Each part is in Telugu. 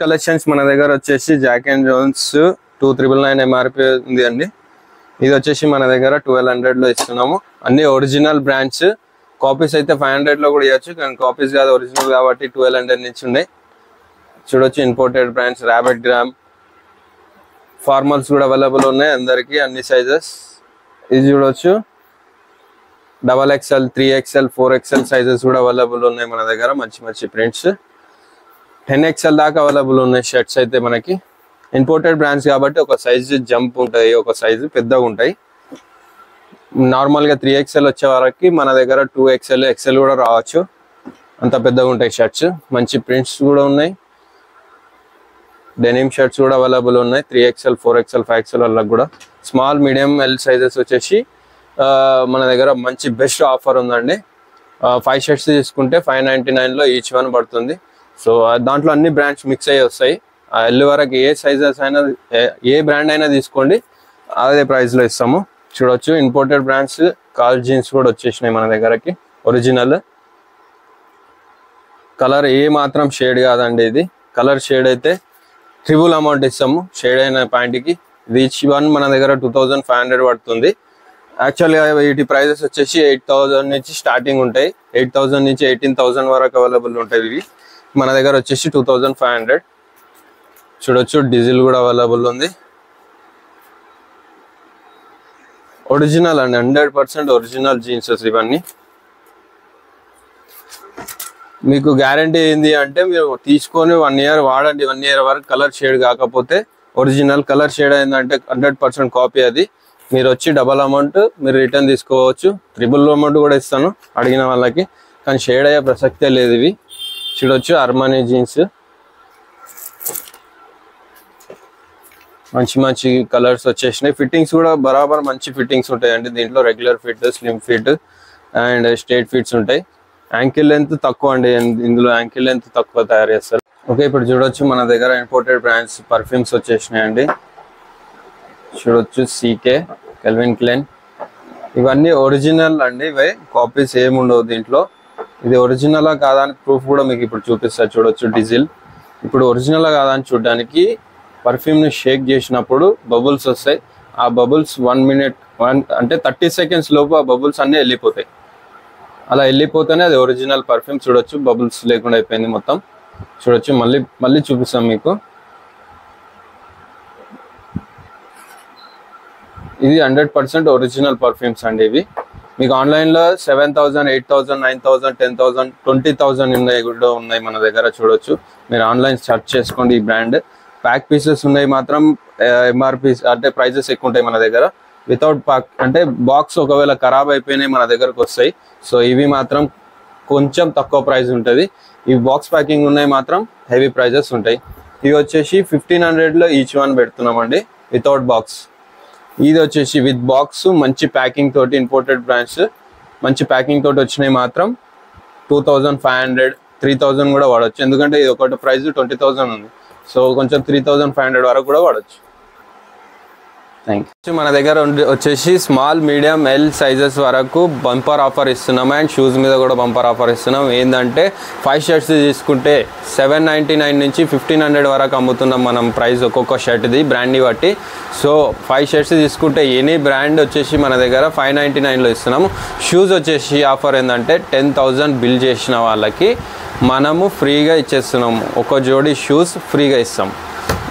కలెక్షన్స్ మన దగ్గర వచ్చేసి జాక్ అండ్ జోన్స్ 2999 MRP ఉంది అండి. ఇది వచ్చేసి మన దగ్గర 1200 లో ఇస్తున్నాము. అన్ని ఒరిజినల్ బ్రాండ్స్. కాపీస్ అయితే 500 లో కూడా ఇవ్వచ్చు, కానీ కాపీస్ కాదు ఒరిజినల్ కాబట్టి 1200 నుంచి ఉన్నాయి. చూడొచ్చు imported brands rabbit gram. Formals కూడా అవైలబుల్ ఉన్నాయి అందరికి అన్ని సైజెస్. ఇది చూడొచ్చు XXL 3XL 4XL సైజెస్ కూడా అవైలబుల్ ఉన్నాయి మన దగ్గర. మంచి మంచి ప్రింట్స్ 10XL దాకా అవైలబుల్ ఉన్నాయి షర్ట్స్ అయితే మనకి. ఇంపోర్టెడ్ బ్రాండ్స్ కాబట్టి ఒక సైజు జంప్ ఉంటాయి, ఒక సైజు పెద్దగా ఉంటాయి. నార్మల్గా 3XL వచ్చే వరకు మన దగ్గర 2XL XL కూడా రావచ్చు, అంత పెద్దగా ఉంటాయి షర్ట్స్. మంచి ప్రింట్స్ కూడా ఉన్నాయి. డెనిమ్ షర్ట్స్ కూడా అవైలబుల్ ఉన్నాయి 3XL 4XL 5XL వాళ్ళకి కూడా. స్మాల్ మీడియం ఎల్ సైజెస్ వచ్చేసి మన దగ్గర మంచి బెస్ట్ ఆఫర్ ఉందండి. 5 షర్ట్స్ తీసుకుంటే 599 లో ఈచ్ వన్ పడుతుంది. సో దాంట్లో అన్ని బ్రాండ్స్ మిక్స్ అయ్యి వస్తాయి. ఎల్ వరకు ఏ సైజెస్ అయినా ఏ బ్రాండ్ అయినా తీసుకోండి, అదే ప్రైస్లో ఇస్తాము. చూడొచ్చు ఇంపోర్టెడ్ బ్రాండ్స్ కాల్ జీన్స్ కూడా వచ్చేసినాయి మన దగ్గరకి. ఒరిజినల్ కలర్ ఏ మాత్రం షేడ్ కాదండి. ఇది కలర్ షేడ్ అయితే ట్రిపుల్ అమౌంట్ ఇస్తాము షేడ్ అయిన ప్యాంట్కి. ఇది ఈచ్ వన్ మన దగ్గర 2500 పడుతుంది. యాక్చువల్గా వీటి ప్రైజెస్ వచ్చేసి 8000 నుంచి స్టార్టింగ్ ఉంటాయి. 8000 నుంచి 18000 వరకు అవైలబుల్ ఉంటాయి. ఇవి మన దగ్గర వచ్చేసి 2500. చూడొచ్చు డీజిల్ కూడా అవైలబుల్ ఉంది. ఒరిజినల్ అండి, 100% ఒరిజినల్ జీన్సెస్ ఇవన్నీ. మీకు గ్యారంటీ ఏంది అంటే మీరు తీసుకొని 1 year వాడండి. 1 year వరకు కలర్ షేడ్ కాకపోతే ఒరిజినల్, కలర్ షేడ్ అయిందంటే 100% కాపీ. అది మీరు వచ్చి డబల్ అమౌంట్ మీరు రిటర్న్ తీసుకోవచ్చు. ట్రిపుల్ అమౌంట్ కూడా ఇస్తాను అడిగిన వాళ్ళకి, కానీ షేడ్ అయ్యే ప్రసక్తే లేదు. ఇవి చూడొచ్చు అర్మానీ జీన్స్, మంచి మంచి కలర్స్ వచ్చేసినాయి. ఫిట్టింగ్స్ కూడా బరాబర్ మంచి ఫిట్టింగ్స్ ఉంటాయండి దీంట్లో. Regular fit, slim fit and straight fits ఉంటాయి. యాంకిల్ లెంత్ తక్కువ అండి, ఇందులో యాంకిల్ లెంత్ తక్కువ తయారు చేస్తారు. ఓకే, ఇప్పుడు చూడొచ్చు మన దగ్గర ఇంపోర్టెడ్ బ్రాండ్స్ పర్ఫ్యూమ్స్ వచ్చేసినాయండి. చూడొచ్చు సీకే, కెల్విన్ క్లైన్, ఇవన్నీ ఒరిజినల్ అండి. ఇవే కాపీస్ ఏముండవు దీంట్లో. ఇది ఒరిజినలా కాదా అని ప్రూఫ్ కూడా మీకు ఇప్పుడు చూపిస్తారు. చూడొచ్చు డీజిల్. ఇప్పుడు ఒరిజినలా కాదా అని చూడడానికి పర్ఫ్యూమ్ని షేక్ చేసినప్పుడు బబుల్స్ వస్తాయి. ఆ బబుల్స్ 1 minute అంటే 30 seconds లోపు ఆ బబుల్స్ అన్నీ వెళ్ళిపోతాయి. అలా వెళ్ళిపోతేనే అది ఒరిజినల్ పర్ఫ్యూమ్. చూడొచ్చు బబుల్స్ లేకుండా అయిపోయింది మొత్తం. చూడొచ్చు మళ్ళీ చూపిస్తాం మీకు. ఇది 100% ఒరిజినల్ పర్ఫ్యూమ్స్ అండి. ఇవి మీకు ఆన్లైన్లో 7000, 8000, 9000, 10,000, 20,000 కూడా ఉన్నాయి మన దగ్గర. చూడొచ్చు మీరు ఆన్లైన్ సెర్చ్ చేసుకోండి. ఈ బ్రాండ్ ప్యాక్ పీసెస్ ఉన్నాయి మాత్రం ఎంఆర్పీ అంటే ప్రైజెస్ ఎక్కువ ఉంటాయి మన దగ్గర. వితౌట్ ప్యాక్ అంటే బాక్స్ ఒకవేళ ఖరాబ్ అయిపోయినాయి మన దగ్గరకు వస్తాయి. సో ఇవి మాత్రం కొంచెం తక్కువ ప్రైస్ ఉంటుంది. ఇవి బాక్స్ ప్యాకింగ్ ఉన్నాయి మాత్రం హెవీ ప్రైజెస్ ఉంటాయి. ఇవి వచ్చేసి 1500 లో ఈచ్ వన్ పెడుతున్నామండి వితౌట్ బాక్స్. ఇది వచ్చేసి విత్ బాక్స్ మంచి ప్యాకింగ్ తోటి, ఇంపోర్టెడ్ బ్రాండ్స్ మంచి ప్యాకింగ్ తోటి వచ్చినాయి మాత్రం 2500, 3000 కూడా వాడచ్చు. ఎందుకంటే ఇది ఒకటి ప్రైస్ 20,000 ఉంది. సో కొంచెం 3500 వరకు కూడా వాడచ్చు. Thank you. మన దగ్గర వచ్చేసి స్మాల్, మీడియం, ఎల్ సైజెస్ వరకు బంపర్ ఆఫర్ ఇస్తున్నాం. అండ్ షూస్ మీద కూడా బంపర్ ఆఫర్ ఇస్తున్నాం. ఏంటంటే 5 షర్ట్స్ తీసుకుంటే 799 నుంచి 1500 వరకు అమ్ముతున్నాం మనం ప్రైస్ ఒక్కొక్క షర్ట్ది బ్రాండ్ని బట్టి. సో 5 షర్ట్స్ తీసుకుంటే ఎనీ బ్రాండ్ వచ్చేసి మన దగ్గర 599లో ఇస్తున్నాము. షూస్ వచ్చేసి ఆఫర్ ఏంటంటే 10,000 బిల్ చేసిన వాళ్ళకి మనము ఫ్రీగా ఇచ్చేస్తున్నాము. ఒక జోడీ షూస్ ఫ్రీగా ఇస్తాం.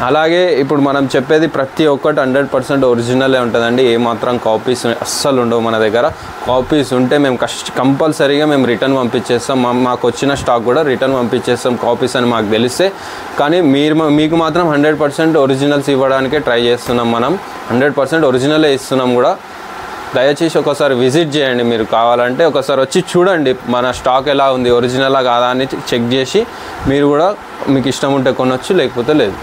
అలాగే ఇప్పుడు మనం చెప్పేది ప్రతి ఒక్కటి 100% ఒరిజినలే ఉంటుందండి. ఏమాత్రం కాపీస్ అస్సలు ఉండవు మన దగ్గర. కాపీస్ ఉంటే మేము కంపల్సరీగా మేము రిటర్న్ పంపించేస్తాం. మాకు వచ్చిన స్టాక్ కూడా రిటర్న్ పంపించేస్తాం కాపీస్ అని మాకు తెలిస్తే. కానీ మీకు మాత్రం 100% ఒరిజినల్స్ ఇవ్వడానికే ట్రై చేస్తున్నాం. మనం 100% ఒరిజినలే ఇస్తున్నాం కూడా. దయచేసి ఒకసారి విజిట్ చేయండి. మీరు కావాలంటే ఒకసారి వచ్చి చూడండి మన స్టాక్ ఎలా ఉంది, ఒరిజినలా కాదా అని చెక్ చేసి మీరు కూడా మీకు ఇష్టం ఉంటే కొనొచ్చు, లేకపోతే లేదు.